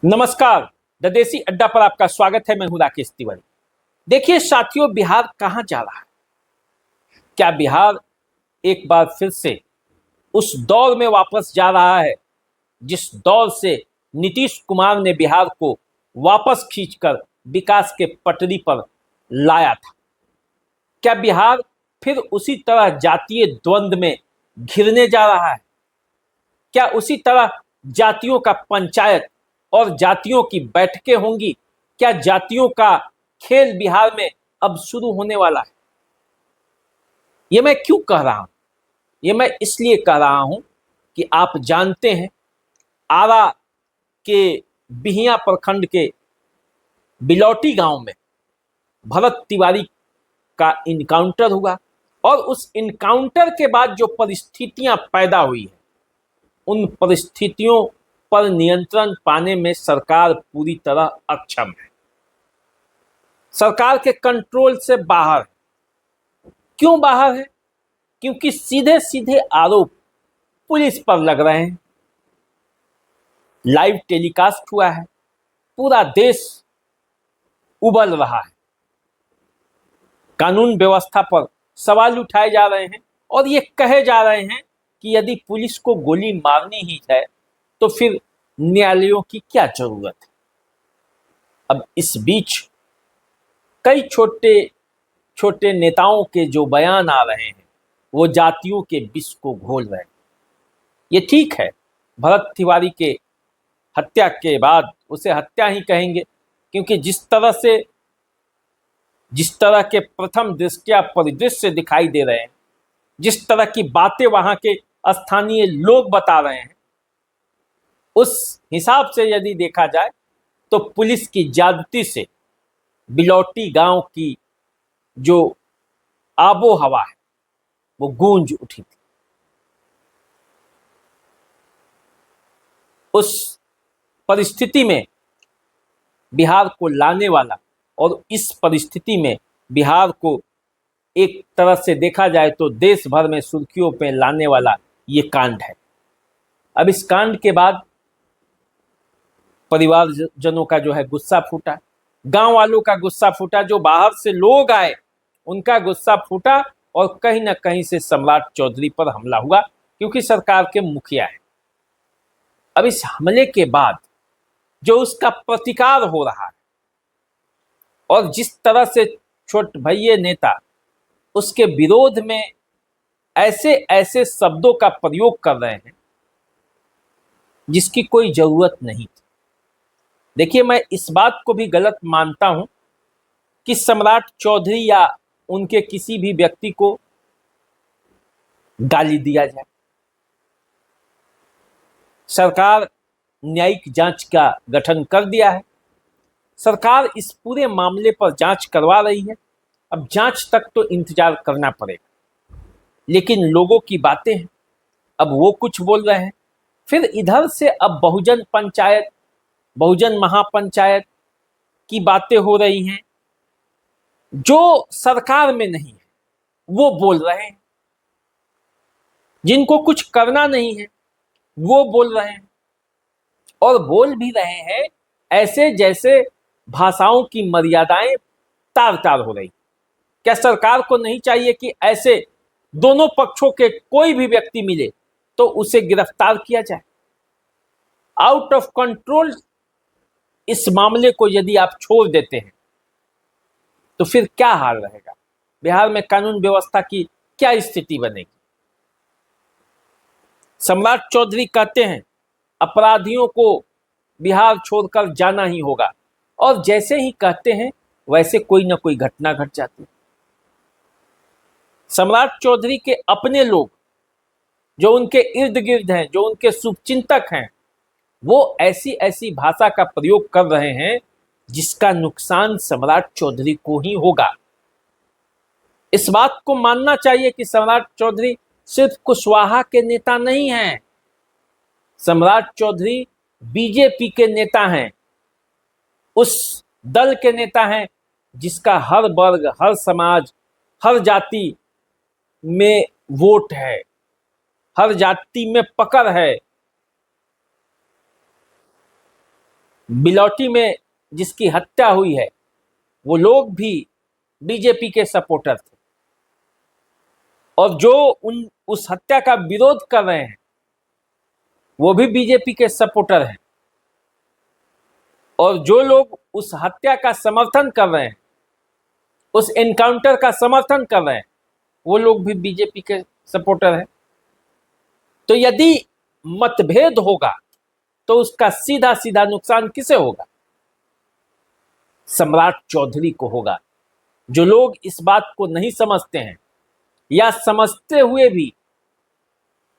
नमस्कार। द देसी अड्डा पर आपका स्वागत है। मैं हूं राकेश तिवारी। देखिए साथियों, बिहार कहां जा रहा है? क्या बिहार एक बार फिर से उस दौर में वापस जा रहा है जिस दौर से नीतीश कुमार ने बिहार को वापस खींचकर विकास के पटरी पर लाया था? क्या बिहार फिर उसी तरह जातीय द्वंद्व में घिरने जा रहा है? क्या उसी तरह जातियों का पंचायत और जातियों की बैठकें होंगी? क्या जातियों का खेल बिहार में अब शुरू होने वाला है? ये मैं क्यों कह रहा हूं? ये मैं इसलिए कह रहा हूं कि आप जानते हैं, आरा के बिहिया प्रखंड के बिलौटी गांव में भरत तिवारी का इनकाउंटर हुआ और उस इनकाउंटर के बाद जो परिस्थितियां पैदा हुई हैं, उन परिस्थितियों पर नियंत्रण पाने में सरकार पूरी तरह अक्षम है। सरकार के कंट्रोल से बाहर है। क्यों बाहर है? क्योंकि सीधे सीधे आरोप पुलिस पर लग रहे हैं। लाइव टेलीकास्ट हुआ है, पूरा देश उबल रहा है। कानून व्यवस्था पर सवाल उठाए जा रहे हैं और ये कहे जा रहे हैं कि यदि पुलिस को गोली मारनी ही है तो फिर न्यायालयों की क्या जरूरत है। अब इस बीच कई छोटे छोटे नेताओं के जो बयान आ रहे हैं वो जातियों के विष को घोल रहे हैं। ये ठीक है, भरत तिवारी के हत्या के बाद उसे हत्या ही कहेंगे, क्योंकि जिस तरह के प्रथम दृष्टया परिदृश्य दिखाई दे रहे हैं, जिस तरह की बातें वहां के स्थानीय लोग बता रहे हैं, उस हिसाब से यदि देखा जाए तो पुलिस की ज्यादती से बिलौटी गांव की जो आबो हवा है वो गूंज उठी थी। उस परिस्थिति में बिहार को लाने वाला और इस परिस्थिति में बिहार को एक तरह से देखा जाए तो देश भर में सुर्खियों पे लाने वाला ये कांड है। अब इस कांड के बाद परिवारजनों का जो है गुस्सा फूटा, गांव वालों का गुस्सा फूटा, जो बाहर से लोग आए उनका गुस्सा फूटा और कहीं ना कहीं से सम्राट चौधरी पर हमला हुआ, क्योंकि सरकार के मुखिया है। अब इस हमले के बाद जो उसका प्रतिकार हो रहा है और जिस तरह से छोट भैये नेता उसके विरोध में ऐसे ऐसे शब्दों का प्रयोग कर रहे हैं जिसकी कोई जरूरत नहीं थी। देखिए, मैं इस बात को भी गलत मानता हूं कि सम्राट चौधरी या उनके किसी भी व्यक्ति को गाली दिया जाए। सरकार न्यायिक जांच का गठन कर दिया है। सरकार इस पूरे मामले पर जांच करवा रही है। अब जांच तक तो इंतजार करना पड़ेगा, लेकिन लोगों की बातें हैं, अब वो कुछ बोल रहे हैं। फिर इधर से अब बहुजन पंचायत, बहुजन महापंचायत की बातें हो रही हैं, जो सरकार में नहीं है वो बोल रहे हैं, जिनको कुछ करना नहीं है वो बोल रहे हैं, और बोल भी रहे हैं ऐसे जैसे भाषाओं की मर्यादाएं तार तार हो रही। क्या सरकार को नहीं चाहिए कि ऐसे दोनों पक्षों के कोई भी व्यक्ति मिले तो उसे गिरफ्तार किया जाए? आउट ऑफ कंट्रोल इस मामले को यदि आप छोड़ देते हैं तो फिर क्या हाल रहेगा? बिहार में कानून व्यवस्था की क्या स्थिति बनेगी? सम्राट चौधरी कहते हैं अपराधियों को बिहार छोड़कर जाना ही होगा, और जैसे ही कहते हैं वैसे कोई ना कोई घटना घट जाती है। सम्राट चौधरी के अपने लोग जो उनके इर्द गिर्द हैं, जो उनके शुभचिंतक हैं, वो ऐसी ऐसी भाषा का प्रयोग कर रहे हैं जिसका नुकसान सम्राट चौधरी को ही होगा। इस बात को मानना चाहिए कि सम्राट चौधरी सिर्फ कुशवाहा के नेता नहीं हैं। सम्राट चौधरी बीजेपी के नेता हैं, उस दल के नेता हैं जिसका हर वर्ग, हर समाज, हर जाति में वोट है, हर जाति में पकड़ है। बिलौटी में जिसकी हत्या हुई है वो लोग भी बीजेपी के सपोर्टर थे, और जो उस हत्या का विरोध कर रहे हैं वो भी बीजेपी के सपोर्टर हैं, और जो लोग उस हत्या का समर्थन कर रहे हैं, उस एनकाउंटर का समर्थन कर रहे हैं, वो लोग भी बीजेपी के सपोर्टर हैं। तो यदि मतभेद होगा तो उसका सीधा सीधा नुकसान किसे होगा? सम्राट चौधरी को होगा। जो लोग इस बात को नहीं समझते हैं या समझते हुए भी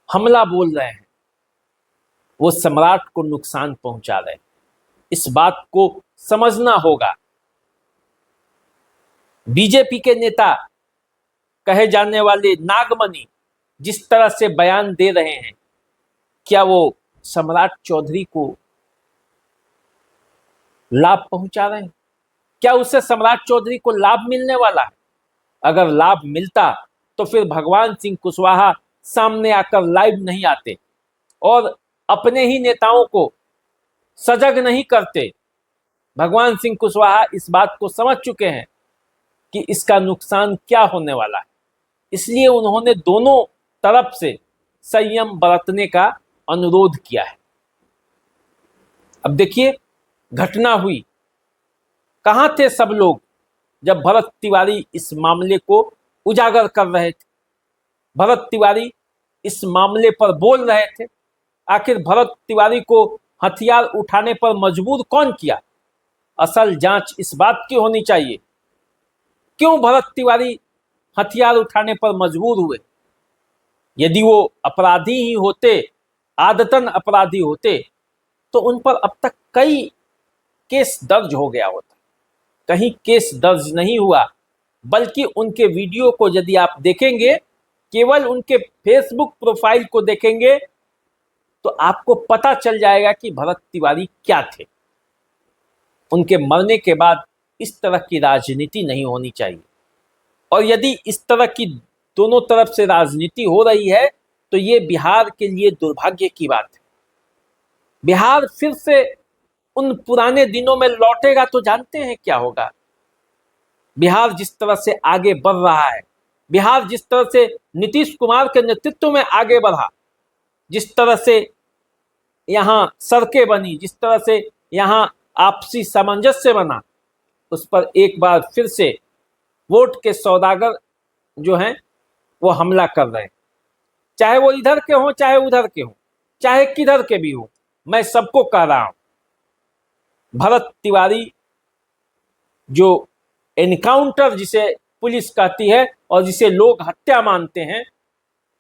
हमला बोल रहे हैं, वो सम्राट को नुकसान पहुंचा रहे हैं। इस बात को समझना होगा। बीजेपी के नेता कहे जाने वाले नागमणि जिस तरह से बयान दे रहे हैं, क्या वो सम्राट चौधरी को लाभ पहुंचा रहे हैं? क्या उससे सम्राट चौधरी को लाभ मिलने वाला है? अगर लाभ मिलता तो फिर भगवान सिंह कुशवाहा सामने आकर लाइव नहीं आते और अपने ही नेताओं को सजग नहीं करते। भगवान सिंह कुशवाहा इस बात को समझ चुके हैं कि इसका नुकसान क्या होने वाला है, इसलिए उन्होंने दोनों तरफ से संयम बरतने का अनुरोध किया है। अब देखिए, घटना हुई, कहां थे सब लोग जब भरत तिवारी इस मामले को उजागर कर रहे थे? भरत तिवारी इस मामले पर बोल रहे थे। आखिर भरत तिवारी को हथियार उठाने पर मजबूर कौन किया? असल जांच इस बात की होनी चाहिए, क्यों भरत तिवारी हथियार उठाने पर मजबूर हुए? यदि वो अपराधी ही होते, आदतन अपराधी होते, तो उन पर अब तक कई केस दर्ज हो गया होता। कहीं केस दर्ज नहीं हुआ, बल्कि उनके वीडियो को यदि आप देखेंगे, केवल उनके फेसबुक प्रोफाइल को देखेंगे, तो आपको पता चल जाएगा कि भरत तिवारी क्या थे। उनके मरने के बाद इस तरह की राजनीति नहीं होनी चाहिए, और यदि इस तरह की दोनों तरफ से राजनीति हो रही है तो ये बिहार के लिए दुर्भाग्य की बात है। बिहार फिर से उन पुराने दिनों में लौटेगा तो जानते हैं क्या होगा? बिहार जिस तरह से आगे बढ़ रहा है, बिहार जिस तरह से नीतीश कुमार के नेतृत्व में आगे बढ़ा, जिस तरह से यहाँ सड़कें बनी, जिस तरह से यहाँ आपसी सामंजस्य बना, उस पर एक बार फिर से वोट के सौदागर जो हैं वो हमला कर रहे हैं। चाहे वो इधर के हों, चाहे उधर के हों, चाहे किधर के भी हों, मैं सबको कह रहा हूं, भरत तिवारी जो एनकाउंटर जिसे पुलिस कहती है और जिसे लोग हत्या मानते हैं,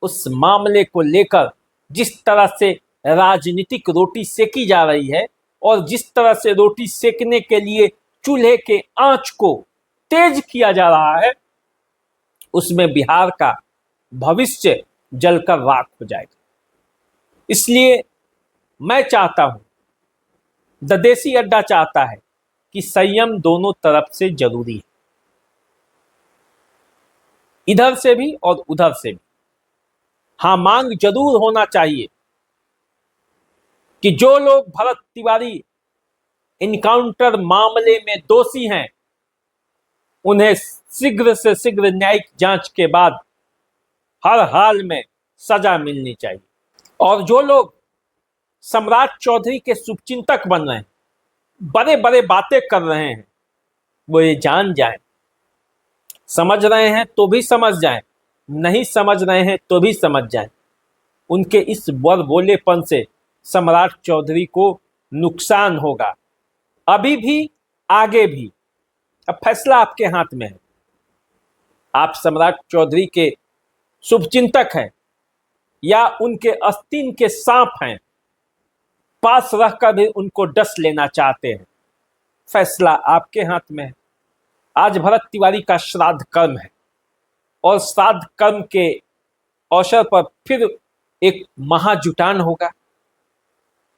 उस मामले को लेकर जिस तरह से राजनीतिक रोटी सेकी जा रही है और जिस तरह से रोटी सेकने के लिए चूल्हे के आंच को तेज किया जा रहा है, उसमें बिहार का भविष्य जलकर राख हो जाएगा। इसलिए मैं चाहता हूं, द देसी अड्डा चाहता है कि संयम दोनों तरफ से जरूरी है, इधर से भी और उधर से भी। हां, मांग जरूर होना चाहिए कि जो लोग भरत तिवारी इनकाउंटर मामले में दोषी हैं, उन्हें शीघ्र से शीघ्र न्यायिक जांच के बाद हर हाल में सजा मिलनी चाहिए। और जो लोग सम्राट चौधरी के शुभचिंतक बन रहे हैं, बड़े बड़े बातें कर रहे हैं, वो ये जान जाएं, समझ रहे हैं तो भी समझ जाएं, नहीं समझ रहे हैं तो भी समझ जाएं, उनके इस बड़बोलेपन से सम्राट चौधरी को नुकसान होगा, अभी भी आगे भी। अब फैसला आपके हाथ में है। आप सम्राट चौधरी के शुभचिंतक हैं या उनके आस्तीन के सांप हैं, पास रहकर भी उनको डस लेना चाहते हैं, फैसला आपके हाथ में है। आज भरत तिवारी का श्राद्ध कर्म है और श्राद्ध कर्म के अवसर पर फिर एक महाजुटान होगा,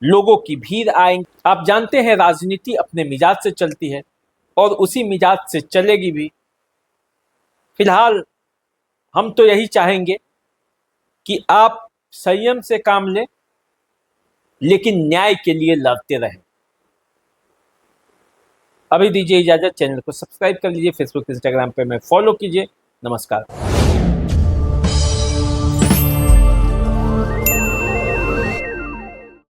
लोगों की भीड़ आएंगी। आप जानते हैं राजनीति अपने मिजाज से चलती है और उसी मिजाज से चलेगी भी। फिलहाल हम तो यही चाहेंगे कि आप संयम से काम लें, लेकिन न्याय के लिए लड़ते रहें। अभी दीजिए इजाजत, चैनल को सब्सक्राइब कर लीजिए, फेसबुक इंस्टाग्राम पे मैं फॉलो कीजिए। नमस्कार।